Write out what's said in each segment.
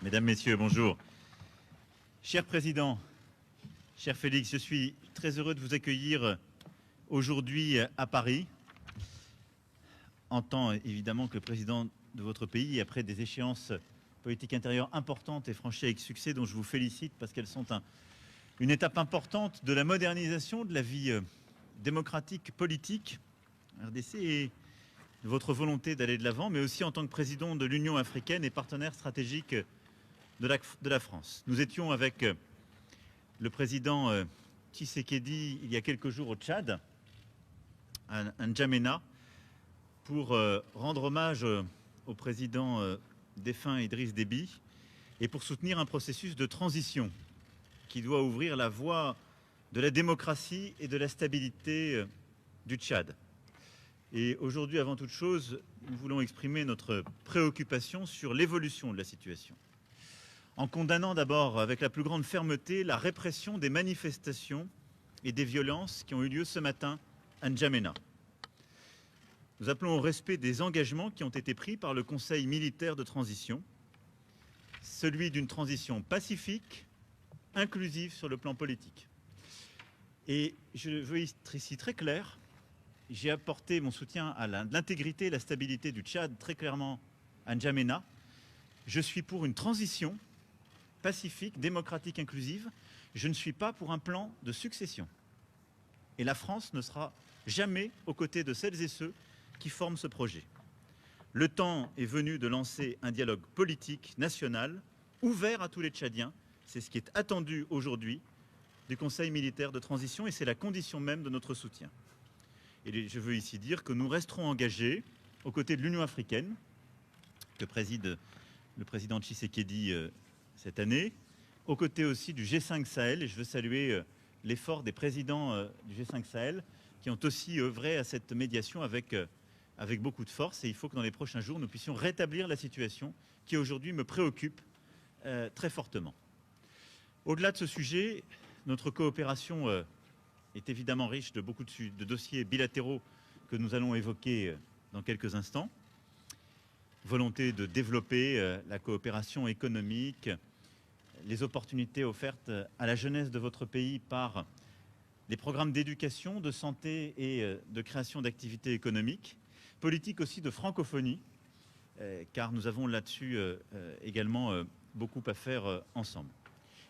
Mesdames, Messieurs, bonjour. Cher Président, cher Félix, je suis très heureux de vous accueillir aujourd'hui à Paris, en tant évidemment que le président de votre pays, après des échéances politiques intérieures importantes et franchies avec succès, dont je vous félicite parce qu'elles sont une étape importante de la modernisation de la vie démocratique, politique, RDC, et de votre volonté d'aller de l'avant, mais aussi en tant que président de l'Union africaine et partenaire stratégique de la France. Nous étions avec le président Tshisekedi il y a quelques jours au Tchad, à N'Djamena, pour rendre hommage au président défunt Idriss Déby et pour soutenir un processus de transition qui doit ouvrir la voie de la démocratie et de la stabilité du Tchad. Et aujourd'hui, avant toute chose, nous voulons exprimer notre préoccupation sur l'évolution de la situation, en condamnant d'abord avec la plus grande fermeté la répression des manifestations et des violences qui ont eu lieu ce matin à N'Djamena. Nous appelons au respect des engagements qui ont été pris par le Conseil militaire de transition, celui d'une transition pacifique, inclusive sur le plan politique. Et je veux être ici très clair, j'ai apporté mon soutien à l'intégrité et la stabilité du Tchad très clairement à N'Djamena. Je suis pour une transition pacifique, démocratique, inclusive. Je ne suis pas pour un plan de succession. Et la France ne sera jamais aux côtés de celles et ceux qui forment ce projet. Le temps est venu de lancer un dialogue politique national ouvert à tous les Tchadiens. C'est ce qui est attendu aujourd'hui du Conseil militaire de transition et c'est la condition même de notre soutien. Et je veux ici dire que nous resterons engagés aux côtés de l'Union africaine, que préside le président Tshisekedi cette année, aux côtés aussi du G5 Sahel, et je veux saluer l'effort des présidents du G5 Sahel qui ont aussi œuvré à cette médiation avec beaucoup de force, et il faut que dans les prochains jours nous puissions rétablir la situation qui aujourd'hui me préoccupe très fortement. Au-delà de ce sujet, notre coopération est évidemment riche de beaucoup de dossiers bilatéraux que nous allons évoquer dans quelques instants. Volonté de développer la coopération économique, les opportunités offertes à la jeunesse de votre pays par les programmes d'éducation, de santé et de création d'activités économiques, politique aussi de francophonie, car nous avons là-dessus également beaucoup à faire ensemble.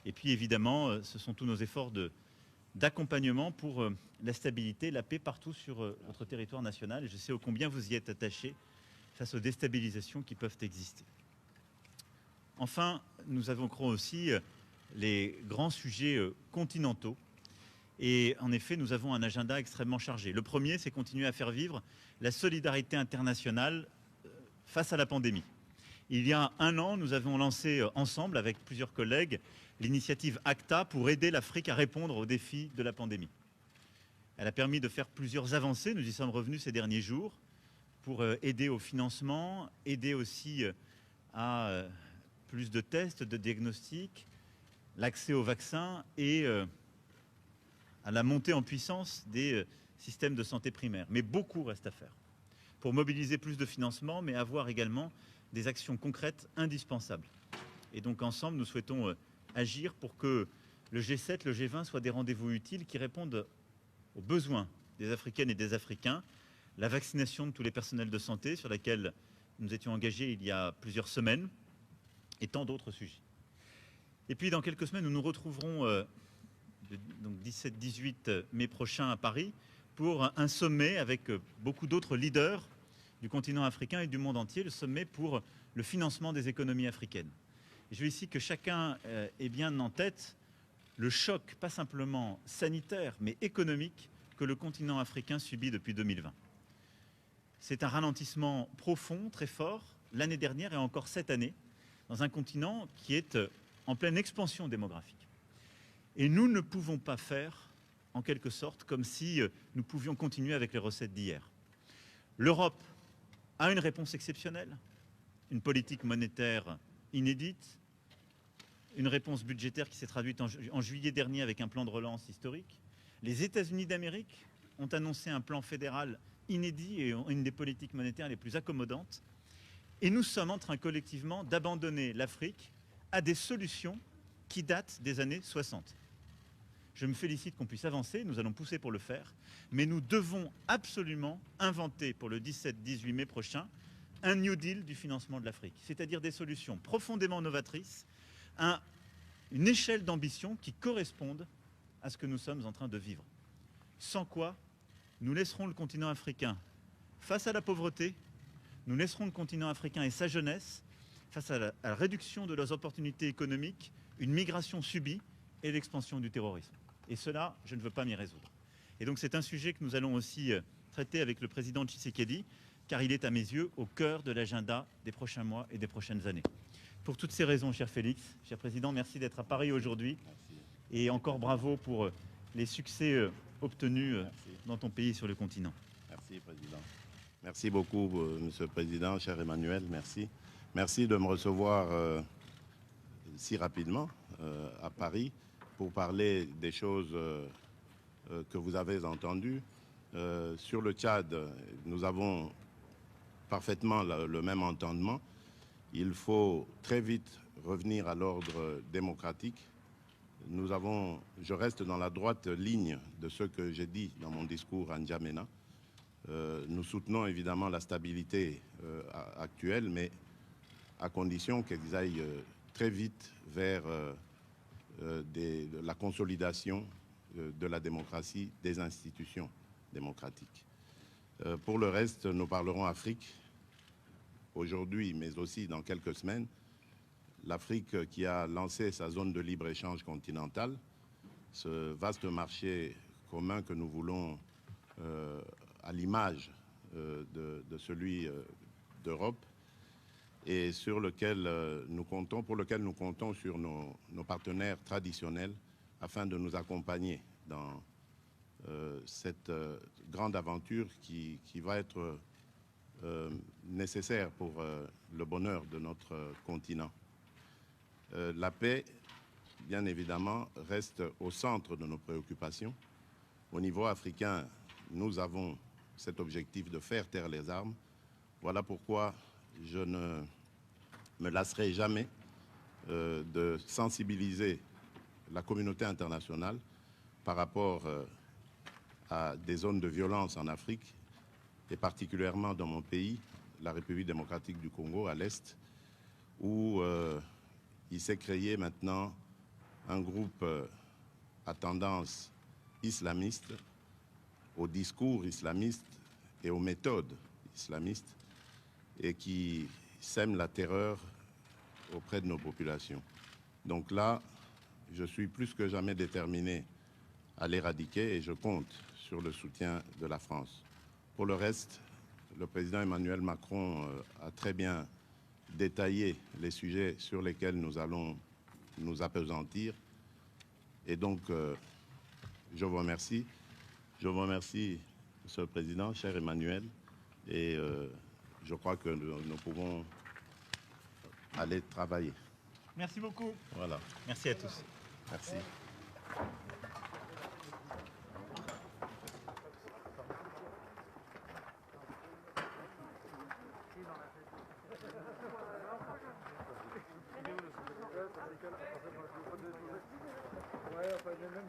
Et puis évidemment, ce sont tous nos efforts d'accompagnement pour la stabilité, la paix partout sur votre territoire national. Et je sais ô combien vous y êtes attachés face aux déstabilisations qui peuvent exister. Enfin, nous évoquerons aussi les grands sujets continentaux. Et en effet, nous avons un agenda extrêmement chargé. Le premier, c'est continuer à faire vivre la solidarité internationale face à la pandémie. Il y a un an, nous avons lancé ensemble, avec plusieurs collègues, l'initiative ACTA pour aider l'Afrique à répondre aux défis de la pandémie. Elle a permis de faire plusieurs avancées, nous y sommes revenus ces derniers jours, pour aider au financement, aider aussi à plus de tests, de diagnostics, l'accès aux vaccins et à la montée en puissance des systèmes de santé primaire. Mais beaucoup reste à faire pour mobiliser plus de financement, mais avoir également des actions concrètes indispensables. Et donc ensemble, nous souhaitons agir pour que le G7, le G20 soient des rendez-vous utiles qui répondent aux besoins des Africaines et des Africains, la vaccination de tous les personnels de santé sur laquelle nous étions engagés il y a plusieurs semaines, et tant d'autres sujets. Et puis dans quelques semaines, nous nous retrouverons donc 17-18 mai prochain à Paris pour un sommet avec beaucoup d'autres leaders du continent africain et du monde entier, le sommet pour le financement des économies africaines. Et je veux ici que chacun ait bien en tête le choc, pas simplement sanitaire, mais économique, que le continent africain subit depuis 2020. C'est un ralentissement profond, très fort, l'année dernière et encore cette année, dans un continent qui est en pleine expansion démographique. Et nous ne pouvons pas faire, en quelque sorte, comme si nous pouvions continuer avec les recettes d'hier. L'Europe a une réponse exceptionnelle, une politique monétaire inédite, une réponse budgétaire qui s'est traduite en juillet dernier avec un plan de relance historique. Les États-Unis d'Amérique ont annoncé un plan fédéral inédit et une des politiques monétaires les plus accommodantes. Et nous sommes en train collectivement d'abandonner l'Afrique à des solutions qui datent des années 60. Je me félicite qu'on puisse avancer, nous allons pousser pour le faire, mais nous devons absolument inventer pour le 17-18 mai prochain un New Deal du financement de l'Afrique, c'est-à-dire des solutions profondément novatrices, une échelle d'ambition qui corresponde à ce que nous sommes en train de vivre. Sans quoi, nous laisserons le continent africain face à la pauvreté, nous laisserons le continent africain et sa jeunesse face à la réduction de leurs opportunités économiques, une migration subie et l'expansion du terrorisme. Et cela, je ne veux pas m'y résoudre. Et donc c'est un sujet que nous allons aussi traiter avec le président Tshisekedi, car il est à mes yeux au cœur de l'agenda des prochains mois et des prochaines années. Pour toutes ces raisons, cher Félix, cher président, merci d'être à Paris aujourd'hui. Et encore bravo pour les succès obtenus dans ton pays et sur le continent. Merci, Président. Merci beaucoup, Monsieur le Président, cher Emmanuel, merci. Merci de me recevoir si rapidement à Paris pour parler des choses que vous avez entendues. Sur le Tchad, nous avons parfaitement le même entendement. Il faut très vite revenir à l'ordre démocratique. Je reste dans la droite ligne de ce que j'ai dit dans mon discours à N'Djamena. Nous soutenons évidemment la stabilité actuelle, mais à condition qu'ils aillent très vite vers la consolidation de la démocratie, des institutions démocratiques. Pour le reste, nous parlerons Afrique aujourd'hui, mais aussi dans quelques semaines. L'Afrique qui a lancé sa zone de libre-échange continentale, ce vaste marché commun que nous voulons à l'image de celui d'Europe et sur lequel pour lequel nous comptons sur nos partenaires traditionnels afin de nous accompagner dans cette grande aventure qui va être nécessaire pour le bonheur de notre continent. La paix, bien évidemment, reste au centre de nos préoccupations. Au niveau africain, nous avons cet objectif de faire taire les armes. Voilà pourquoi je ne me lasserai jamais de sensibiliser la communauté internationale par rapport à des zones de violence en Afrique, et particulièrement dans mon pays, la République démocratique du Congo, à l'Est, où il s'est créé maintenant un groupe à tendance islamiste, au discours islamiste et aux méthodes islamistes, et qui sème la terreur auprès de nos populations. Donc là, je suis plus que jamais déterminé à l'éradiquer et je compte sur le soutien de la France. Pour le reste, le président Emmanuel Macron a très bien détaillé les sujets sur lesquels nous allons nous appesantir. Et donc, je vous remercie. Je vous remercie, Monsieur le Président, cher Emmanuel. Et je crois que nous pouvons aller travailler. Merci beaucoup. Voilà. Merci à tous. Merci. Ouais, enfin, même